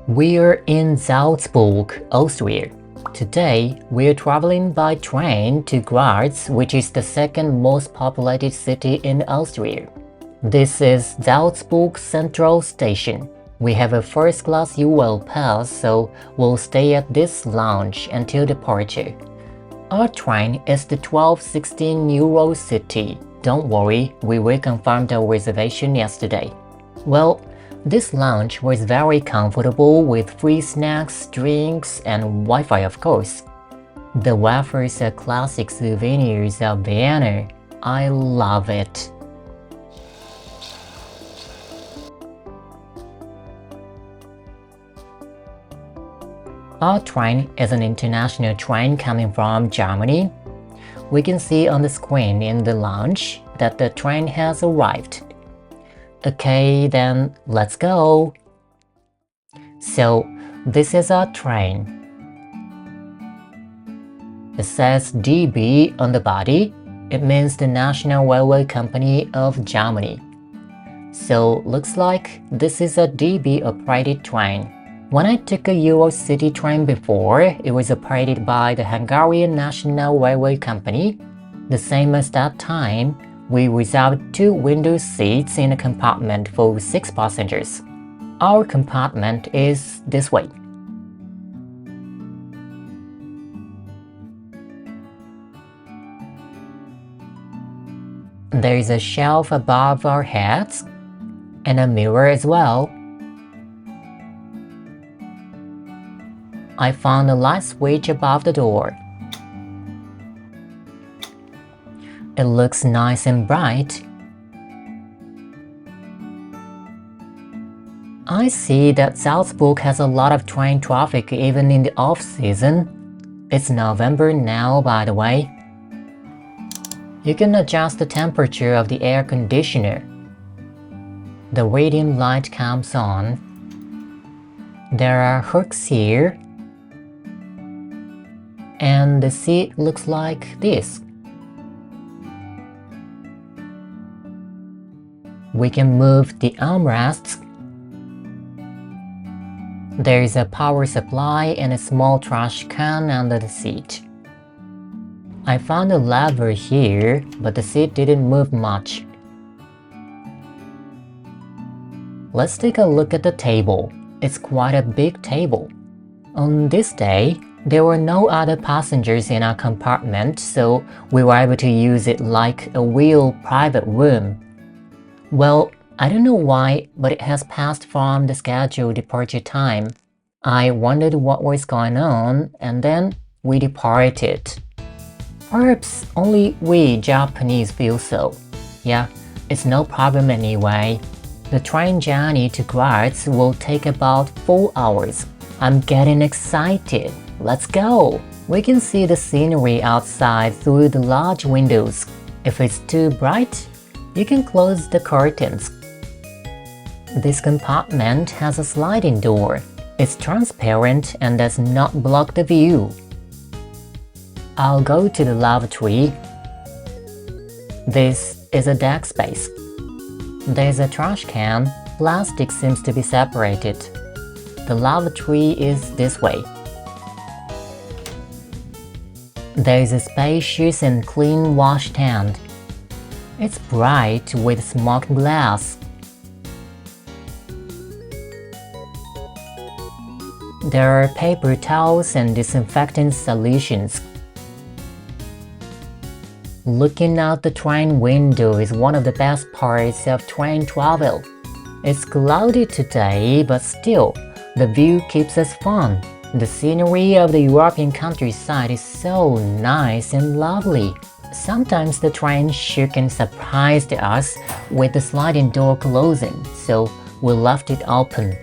We're in Salzburg, Austria. Today, we're traveling by train to Graz, which is the second most populated city in Austria. This is Salzburg Central Station. We have a first-class Eurail pass, so we'll stay at this lounge until departure. Our train is the 1216 EuroCity. Don't worry, we reconfirmed our reservation yesterday. Well, this lounge was very comfortable with free snacks, drinks, and Wi-Fi of course. The wafers are classic souvenirs of Vienna. I love it. Our train is an international train coming from Germany. We can see on the screen in the lounge that the train has arrived. Okay, then let's go. So, this is our train. It says DB on the body. It means the National Railway Company of Germany. So, looks like this is a DB-operated train. When I took a EuroCity train before, it was operated by the Hungarian National Railway Company. The same as that time, we reserved 2 window seats in a compartment for 6 passengers. Our compartment is this way. There is a shelf above our heads and a mirror as well. I found a light switch above the door. It looks nice and bright. I see that Salzburg has a lot of train traffic even in the off-season. It's November now, by the way. You can adjust the temperature of the air conditioner. The radiant light comes on. There are hooks here. And the seat looks like this. We can move the armrests. There is a power supply and a small trash can under the seat. I found a lever here, but the seat didn't move much. Let's take a look at the table. It's quite a big table. On this day, there were no other passengers in our compartment, so we were able to use it like a real private room. Well, I don't know why, but it has passed from the scheduled departure time. I wondered what was going on, and then we departed. Perhaps only we Japanese feel so. Yeah, it's no problem anyway. The train journey to Graz will take about 4 hours. I'm getting excited. Let's go! We can see the scenery outside through the large windows. If it's too bright, you can close the curtains. This compartment has a sliding door. It's transparent and does not block the view. I'll go to the lavatory. This is a deck space. There's a trash can. Plastic seems to be separated. The lavatory is this way. There is a spacious and clean washstand. It's bright with smoked glass. There are paper towels and disinfectant solutions. Looking out the train window is one of the best parts of train travel. It's cloudy today, but still, the view keeps us fun. The scenery of the European countryside is so nice and lovely. Sometimes the train shook and surprised us with the sliding door closing, so we left it open.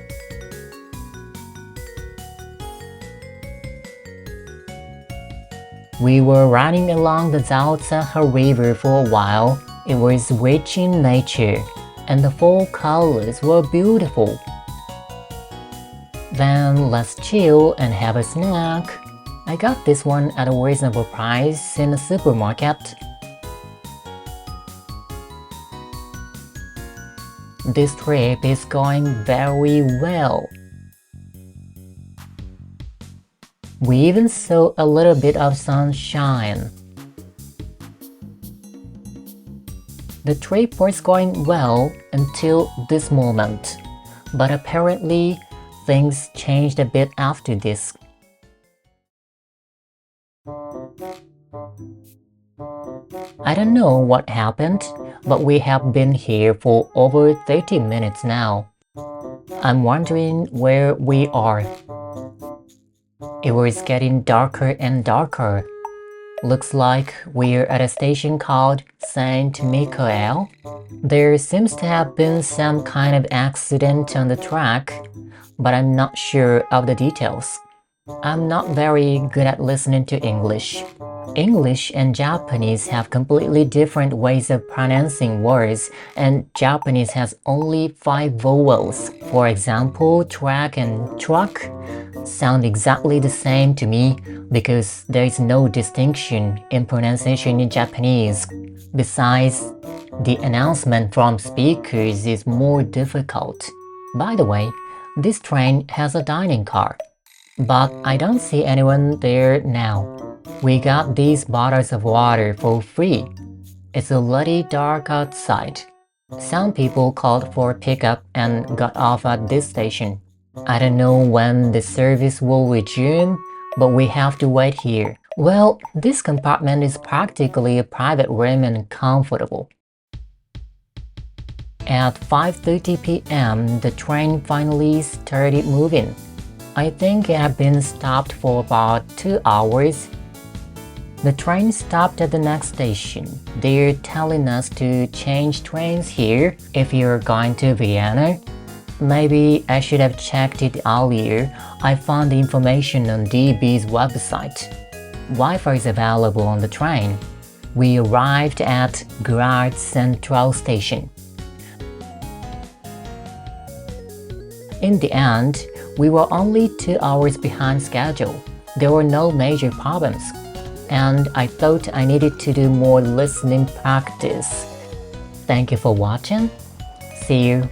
We were running along the Salzach River for a while. It was rich in nature, and the fall colors were beautiful. Then let's chill and have a snack. I got this one at a reasonable price in a supermarket. This trip is going very well. We even saw a little bit of sunshine. The trip was going well until this moment, but apparently things changed a bit after this. I don't know what happened, but we have been here for over 30 minutes now. I'm wondering where we are. It was getting darker and darker. Looks like we're at a station called Saint Michael. There seems to have been some kind of accident on the track, but I'm not sure of the details. I'm not very good at listening to English. English and Japanese have completely different ways of pronouncing words, and Japanese has only 5 vowels. For example, track and truck sound exactly the same to me because there is no distinction in pronunciation in Japanese. Besides, the announcement from speakers is more difficult. By the way, this train has a dining car, but I don't see anyone there now. We got these bottles of water for free. It's already dark outside. Some people called for pickup and got off at this station. I don't know when the service will resume, but we have to wait here. Well, this compartment is practically a private room and comfortable. At 5:30 p.m., the train finally started moving. I think it had been stopped for about 2 hours. The train stopped at the next station. They're telling us to change trains here if you're going to Vienna. Maybe I should have checked it earlier. I found the information on DB's website. Wi-Fi is available on the train. We arrived at Graz Central Station. In the end, we were only 2 hours behind schedule. There were no major problems, and I thought I needed to do more listening practice. Thank you for watching. See you